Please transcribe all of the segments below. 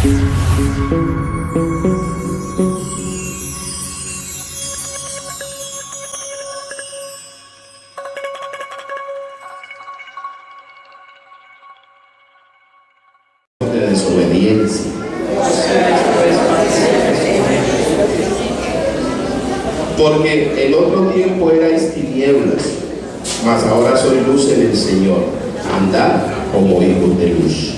De desobediencia. Porque el otro tiempo erais tinieblas, mas ahora soy luz en el Señor. Andad como hijos de luz.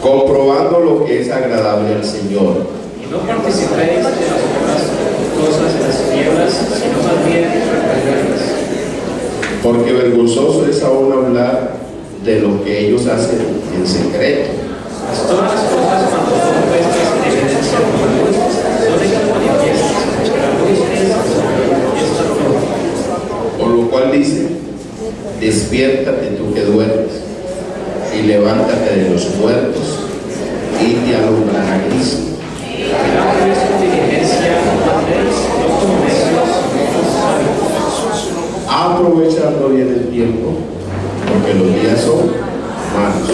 Comprobando lo que es agradable al Señor. Y no participéis de las otras cosas de las tinieblas, sino más bien reprenderlas. Porque vergonzoso es aún hablar de lo que ellos hacen en secreto. Mas todas las cosas cuando son puestas en evidencia por la luz, son hechas manifiestas, porque la luz es todo. Por lo cual dice: despiértate tú que duermes, y levántate de los muertos, y te alumbrará Cristo. Mirad pues con diligencia, no andéis, no como necios, sino como sabios. Aprovechando bien el tiempo, porque los días son malos.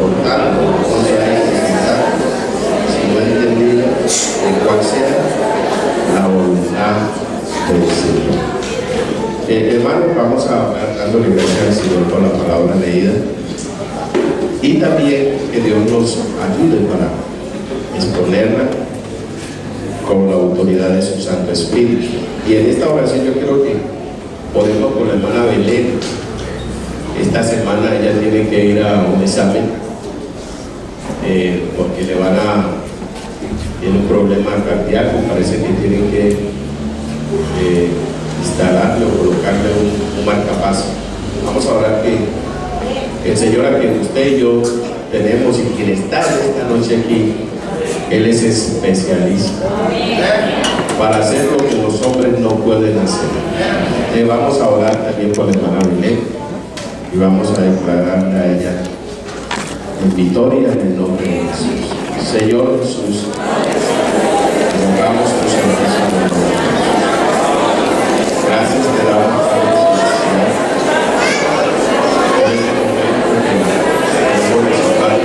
Por tanto, no seáis insensatos, sino entendidos de cuál sea la voluntad del Señor. Hermanos, vamos a dándole gracias al Señor por la palabra leída, y también que Dios nos ayude para exponerla con la autoridad de su Santo Espíritu. Y en esta oración yo quiero que podemos con la hermana Belén. Esta semana ella tiene que ir a un examen porque tiene un problema cardíaco. Parece que tienen que instalarle o colocarle un marcapaso. Vamos a orar que el Señor, a quien usted y yo tenemos y quien está esta noche aquí, Él es especialista para hacer lo que los hombres no pueden hacer. Vamos a orar también por la hermana Belén y vamos a declararle a ella en victoria en el nombre de Jesús. Señor Jesús, rogamos tu santísimo nombre. Gracias te damos por la necesidad en este momento que tenemos para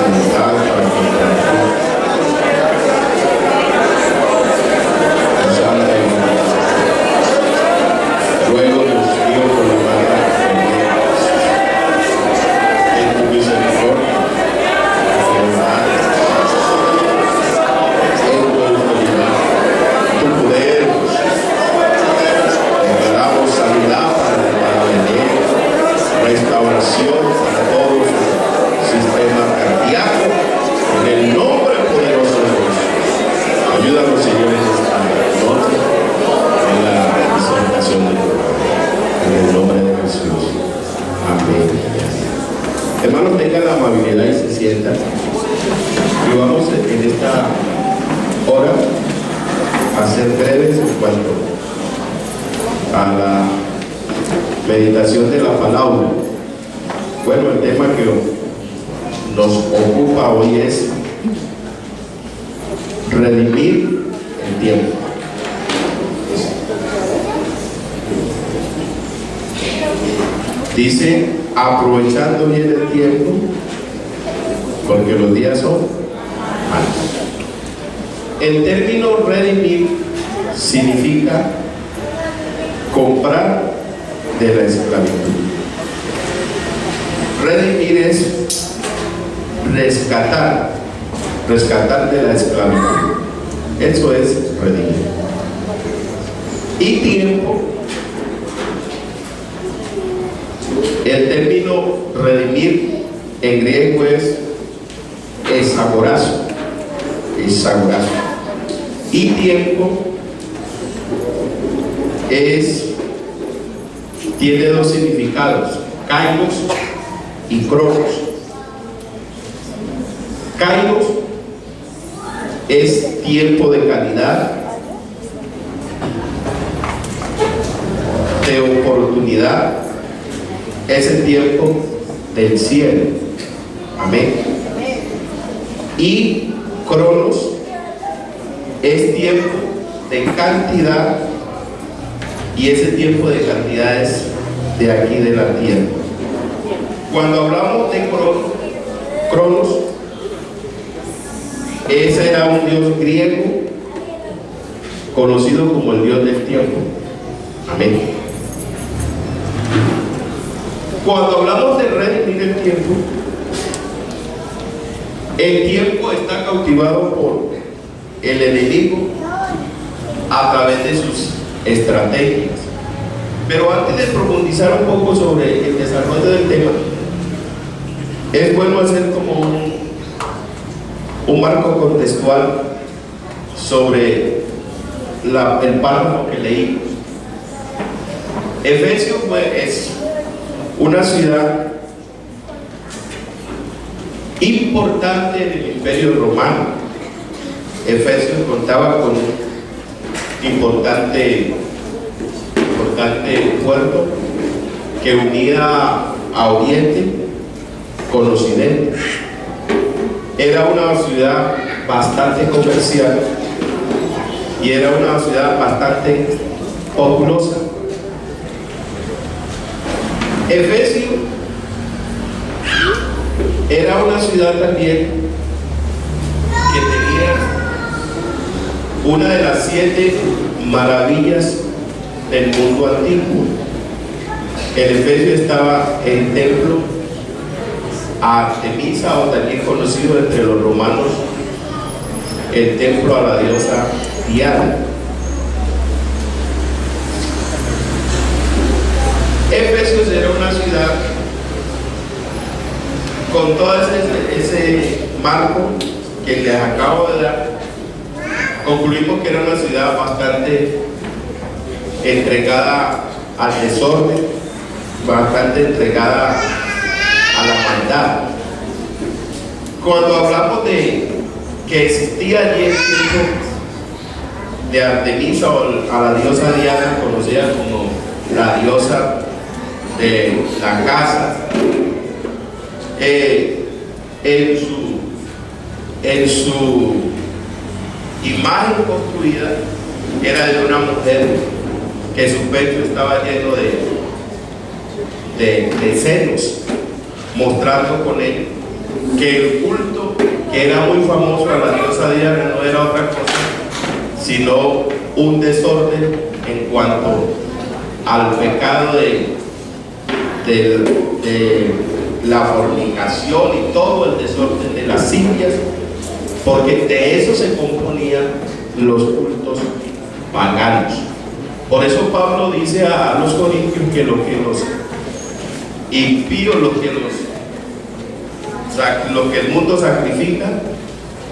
meditar, para compartir. Ruego, Dios mío, por la hermana en tu misericordia, en tu autoridad, tu poder. Declaramos sanidad para la hermana Belén, restauración para todo su sistema cardíaco, en el nombre poderoso de Dios. Ayúdanos, Señor, en esta noche, en la presentación de tu palabra. En el nombre de Jesús. Amén. Hermanos, tengan la amabilidad y se sientan. Y vamos en esta hora a ser breves en cuanto a la meditación de la palabra. Bueno, el tema que nos ocupa hoy es redimir el tiempo. Dice, aprovechando bien el tiempo, porque los días son malos. El término redimir significa comprar de la esclavitud. Redimir es rescatar de la esclavitud. Eso es redimir. Y tiempo, el término redimir en griego es esagorazo. Y tiempo tiene dos significados: kairos y cronos. Kairos es tiempo de calidad, de oportunidad, es el tiempo del cielo. Amén. Y cronos es tiempo de cantidad, y ese tiempo de cantidad es de aquí de la tierra. Cuando hablamos de Cronos, ese era un dios griego conocido como el dios del tiempo. Amén. Cuando hablamos de redimir el tiempo está cautivado por el enemigo a través de sus estrategias. Pero antes de profundizar un poco sobre el desarrollo del tema, es bueno hacer como un marco contextual sobre el párrafo que leímos. Efesios es una ciudad importante en el Imperio Romano. Efesios contaba con un importante puerto que unía a Oriente con Occidente. Era una ciudad bastante comercial y era una ciudad bastante populosa. Efesio era una ciudad también que tenía una de las 7 maravillas del mundo antiguo. En Efesio estaba el templo a Artemisa, o también conocido entre los romanos el templo a la diosa Diana. Efesios era una ciudad con todo ese marco que les acabo de dar. Concluimos que era una ciudad bastante entregada al desorden, bastante entregada a la maldad. Cuando hablamos de que existía allí el tiempo de Artemisa, o a la diosa Diana, conocida como la diosa de la casa, en su imagen construida era de una mujer que su pecho estaba lleno de senos, mostrando con él que el culto que era muy famoso a la diosa Diana no era otra cosa sino un desorden en cuanto al pecado de la fornicación y todo el desorden de las indias, porque de eso se componían los cultos paganos. Por eso Pablo dice a los corintios que lo que los impíos, lo que el mundo sacrifica,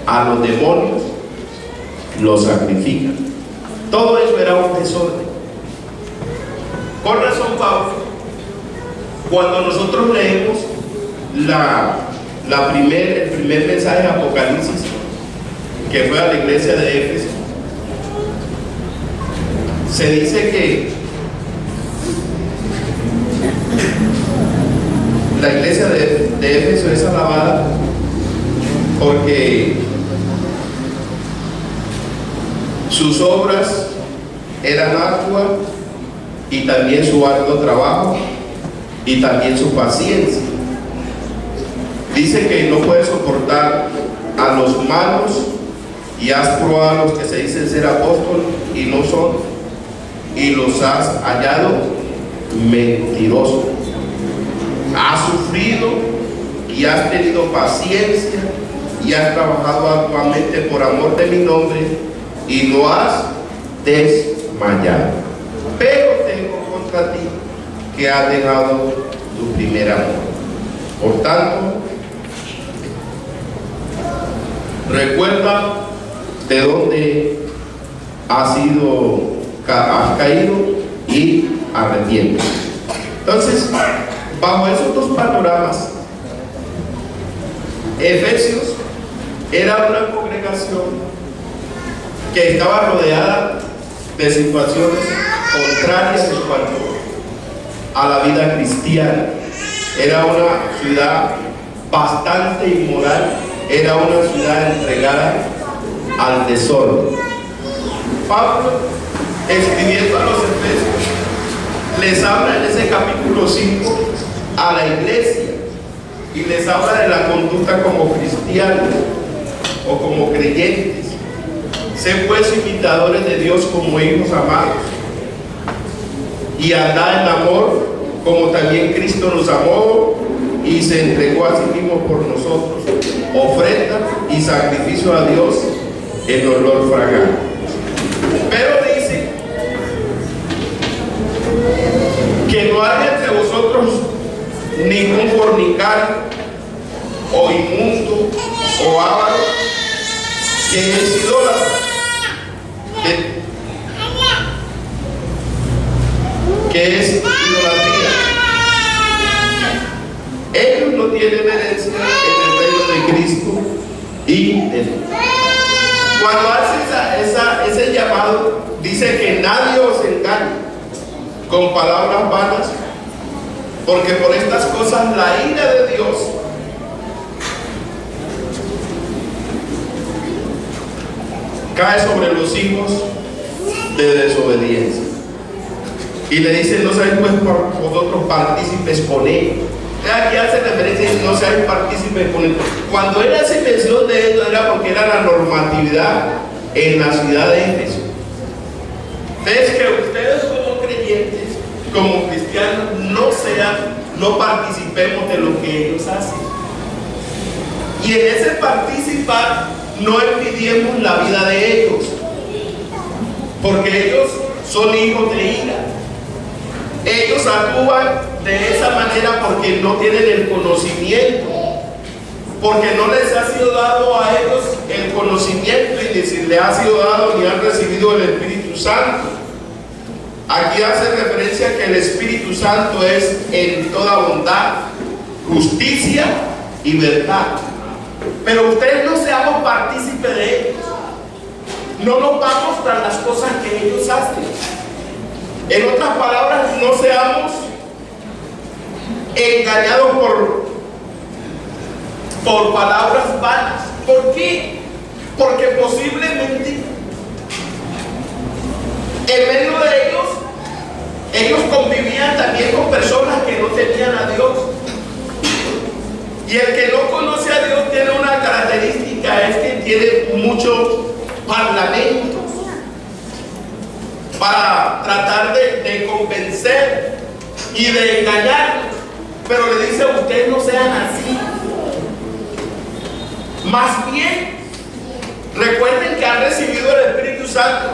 a los demonios lo sacrifican. Todo eso era un desorden. Por razón, Pablo, cuando nosotros leemos el primer mensaje de Apocalipsis, que fue a la iglesia de Éfeso, se dice que la iglesia de Éfeso es alabada porque sus obras eran arduas, y también su arduo trabajo, y también su paciencia. Dice que no puede soportar a los malos, y has probado a los que se dicen ser apóstoles y no son, y los has hallado mentirosos. Has sufrido y has tenido paciencia y has trabajado arduamente por amor de mi nombre y no has desmayado. Pero tengo contra ti que has dejado tu primer amor. Por tanto, recuerda de dónde has caído y arrepiéntete. Entonces, bajo esos dos panoramas, Efesios era una congregación que estaba rodeada de situaciones contrarias en cuanto a la vida cristiana. Era una ciudad bastante inmoral, era una ciudad entregada al desorden. Pablo, escribiendo a los Efesios, les habla en ese capítulo 5 a la iglesia y les habla de la conducta como cristianos o como creyentes. Sed pues imitadores de Dios como hijos amados y andad en amor como también Cristo nos amó y se entregó a sí mismo por nosotros, ofrenda y sacrificio a Dios en olor fragante. Pero dice que no haya entre vosotros ningún fornicario o inmundo o avaro, que es idólatra, que es idolatría. Ellos no tienen herencia en el reino de Cristo y de Dios. Cuando hace ese llamado, dice que nadie os engañe con palabras vanas, porque por estas cosas la ira de Dios cae sobre los hijos de desobediencia. Y le dice: no seáis pues vosotros partícipes con él. Aquí hace referencia y no seáis partícipes con él. Cuando él hace mención de esto, era porque era la normatividad en la ciudad de Éfeso. Es que ustedes como creyentes, como cristianos, no participemos de lo que ellos hacen. Y en ese participar no envidiemos la vida de ellos, porque ellos son hijos de ira. Ellos actúan de esa manera porque no tienen el conocimiento, porque no les ha sido dado a ellos el conocimiento y ni si les ha sido dado ni han recibido el Espíritu Santo. Aquí hace referencia que el Espíritu Santo es en toda bondad, justicia y verdad. Pero ustedes no seamos partícipes de ellos. No nos vamos tras las cosas que ellos hacen. En otras palabras, no seamos engañados por palabras vanas. ¿Por qué? Porque posiblemente en medio de ellos convivían también con personas que no tenían a Dios. Y el que no conoce a Dios tiene una característica, es que tiene muchos parlamentos para tratar de convencer y de engañar. Pero le dice: ustedes no sean así. Más bien, recuerden que han recibido el Espíritu Santo.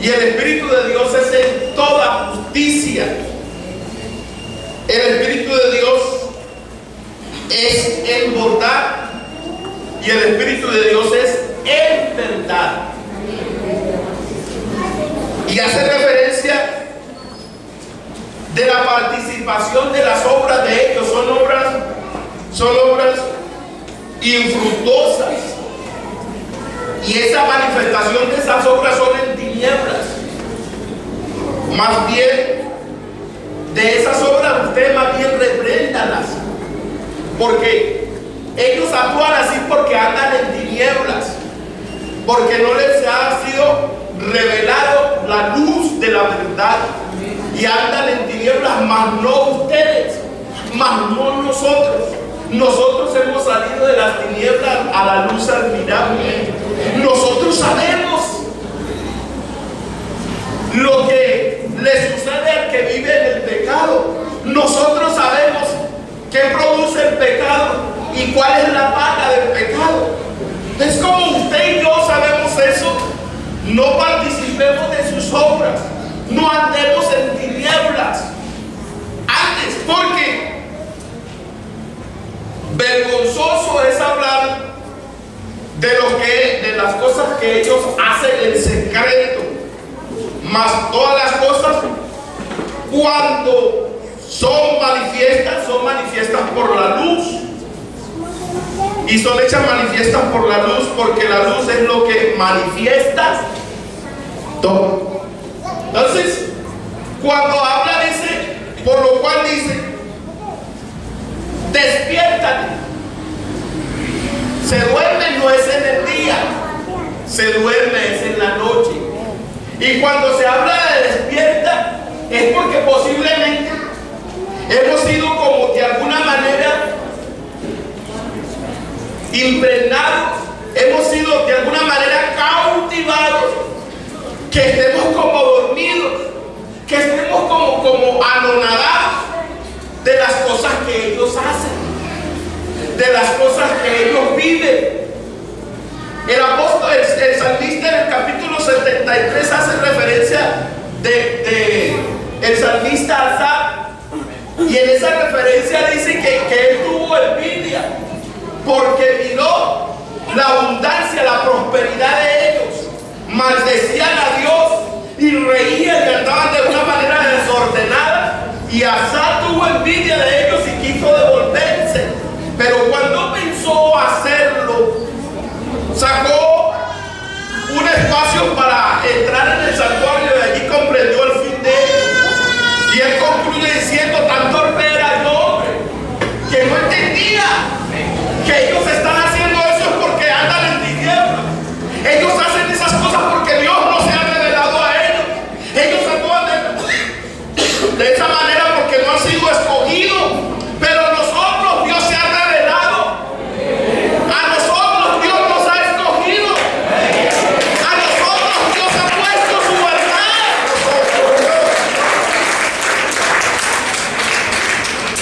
Y el Espíritu de Dios es en toda justicia. El Espíritu de Dios es en bondad. Y el Espíritu de Dios es en verdad. Y hace referencia de la participación de las obras de ellos. Son obras infructuosas. Y esa manifestación de esas obras son en tinieblas. Más bien, de esas obras usted más bien repréndalas. Porque ellos actúan así porque andan en tinieblas. Porque no les ha sido revelado la luz de la verdad. Y andan en tinieblas, mas no ustedes, mas no nosotros. Nosotros hemos salido de las tinieblas a la luz admirable. Nosotros sabemos lo que le sucede al que vive en el pecado. Nosotros sabemos qué produce el pecado y cuál es la paga del pecado. Es como usted y yo sabemos eso. No participemos de sus obras. No andemos en tinieblas. Antes, porque vergonzoso es hablar de las cosas que ellos hacen en secreto, mas todas las cosas cuando son manifiestas por la luz, y son hechas manifiestas por la luz, porque la luz es lo que manifiesta todo. Entonces, cuando habla dice, por lo cual dice: despiértate. Se duerme no es en el día, se duerme es en la noche. Y cuando se habla de despierta, es porque posiblemente hemos sido como de alguna manera impregnados, hemos sido de alguna manera cautivados, que estemos como dormidos, que estemos como anonadados de las cosas que ellos hacen, de las cosas que ellos viven. El apóstol, el salmista en el capítulo 73 hace referencia el salmista Asaf, y en esa referencia dice que él tuvo envidia porque miró la abundancia, la prosperidad de ellos, maldecían a Dios y reían y andaban de una manera desordenada, y Asaf tuvo envidia de ellos y quiso devolverse, pero cuando pensó hacerlo, sacó un espacio para entrar en el santuario y allí comprendió el fin de ellos, y él concluye diciendo: tan torpe era el hombre que no entendía que ellos están haciendo eso porque andan en tinieblas. Ellos hacen esas cosas porque Dios no se ha revelado a ellos. Ellos actúan de esa manera porque no han sido escogidos, pero nosotros Dios se ha revelado. A nosotros Dios nos ha escogido. A nosotros Dios ha puesto su verdad.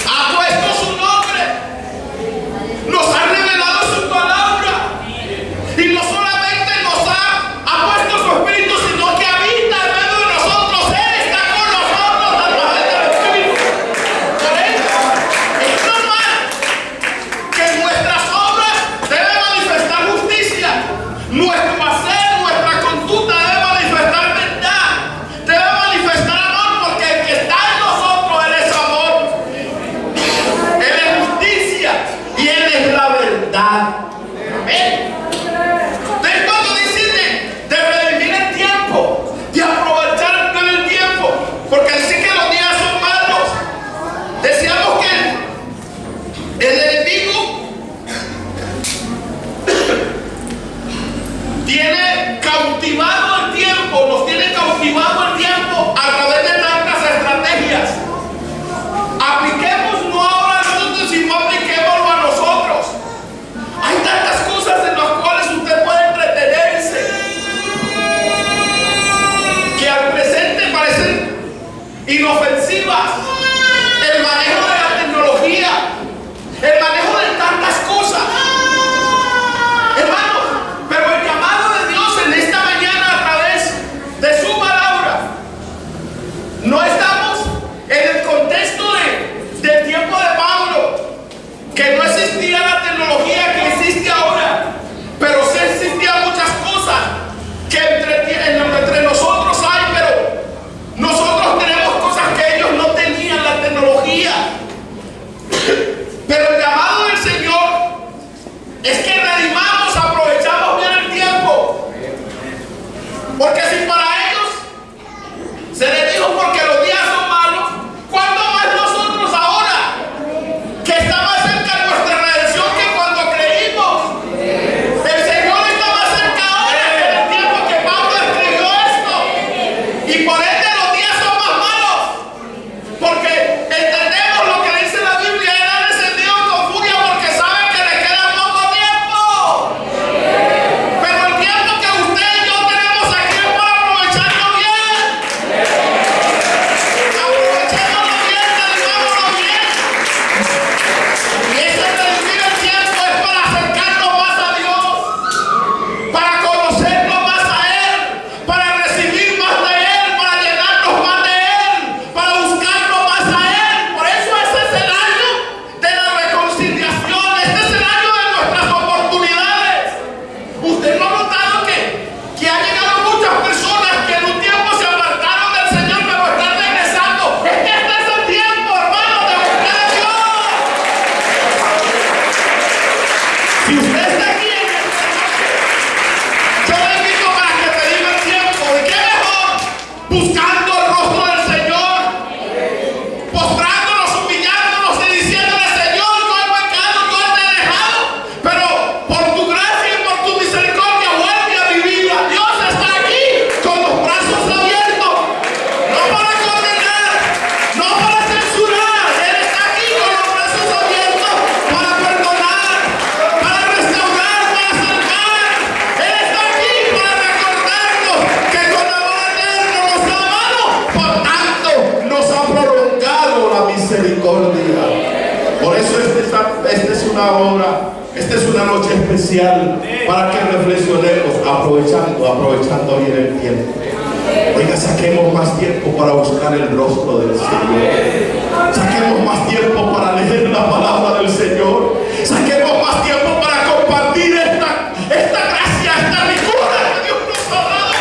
Ha puesto su nombre. Nos ha revelado su palabra. Y no solamente nos ha puesto su espíritu, sino que habita en medio de nosotros. Él está con nosotros a través del espíritu. Por eso es normal que nuestras obras deben manifestar justicia. Nuestro hacer, nuestra conducta debe manifestar verdad. Debe manifestar amor, porque el que está en nosotros, Él es amor. Él es justicia y Él es la verdad. Amén. Entonces, cuando dicen de redimir el tiempo, de aprovechar el tiempo, porque dicen que los días son malos, decíamos que el enemigo tiene cautivado el tiempo, nos tiene cautivado el tiempo a través de tantas estrategias. Apliquemos no ahora a nosotros, sino apliquémoslo a nosotros. Hay tantas cosas en las cuales usted puede entretenerse que al presente parecen inofensivas. El manejo de la tecnología, el manejo de tantas cosas, hermanos, pero el llamado de Dios en esta mañana a través de su palabra, no estamos en el contexto del tiempo de Pablo, que no existía la tecnología que existe ahora, pero sí existían muchas cosas que entre nosotros hay, pero nosotros tenemos cosas que ellos no tenían, la tecnología. Pero el llamado esta es una hora, esta es una noche especial para que reflexionemos, aprovechando bien el tiempo. Oiga, saquemos más tiempo para buscar el rostro del Señor. Saquemos más tiempo para leer la palabra del Señor. Saquemos más tiempo para compartir esta gracia, esta ricura que Dios nos ha dado.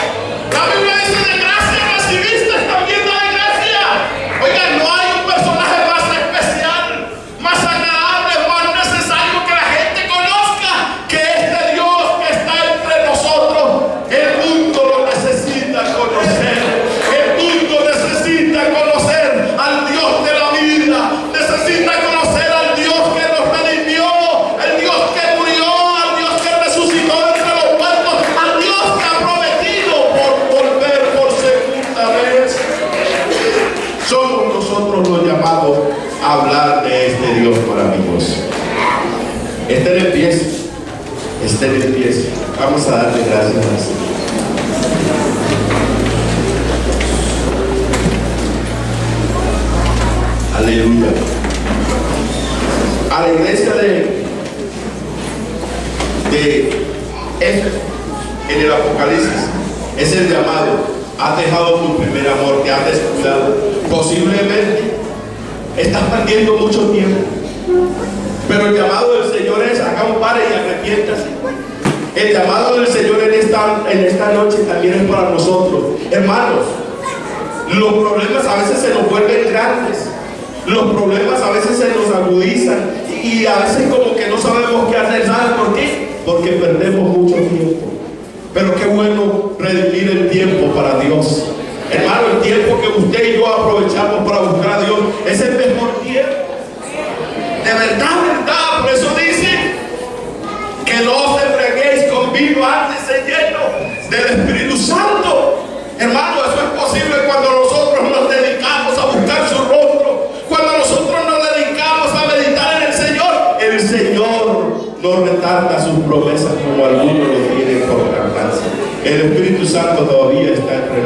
La Biblia dice: de gracia recibiste, también da de gracia. Oiga, no hay un personaje más especial, más agradable, más necesario que la gente conozca que este Dios que está entre nosotros. El mundo lo necesita conocer. El mundo necesita conocer al Dios de la vida. Necesita conocer al Dios que nos redimió, al Dios que murió, al Dios que resucitó entre los muertos, al Dios que ha prometido por volver por segunda vez. Somos nosotros los llamados a hablar de este Dios maravilloso. Este le empieza. Vamos a darle gracias al Señor. Aleluya. A la iglesia de Éfeso, en el Apocalipsis, es el llamado: has dejado tu primer amor, te has descuidado. Posiblemente estás perdiendo mucho tiempo, pero el llamado del Señor es: haga un pare y arrepiéntase. El llamado del Señor en esta noche también es para nosotros. Hermanos, los problemas a veces se nos vuelven grandes. Los problemas a veces se nos agudizan y a veces como que no sabemos qué hacer. ¿Saben por qué? Porque perdemos mucho tiempo. Pero qué bueno redimir el tiempo para Dios. Hermano, el tiempo que usted y yo aprovechamos para buscar a Dios es el mejor tiempo. De verdad, por eso dice que no os embriaguéis con vino, antes se lleno del Espíritu Santo. Hermano, eso es posible cuando nosotros nos dedicamos a buscar su rostro, cuando nosotros nos dedicamos a meditar en el Señor. El Señor no retarda sus promesas como algunos lo tienen por tardanza. El Espíritu Santo todavía está entre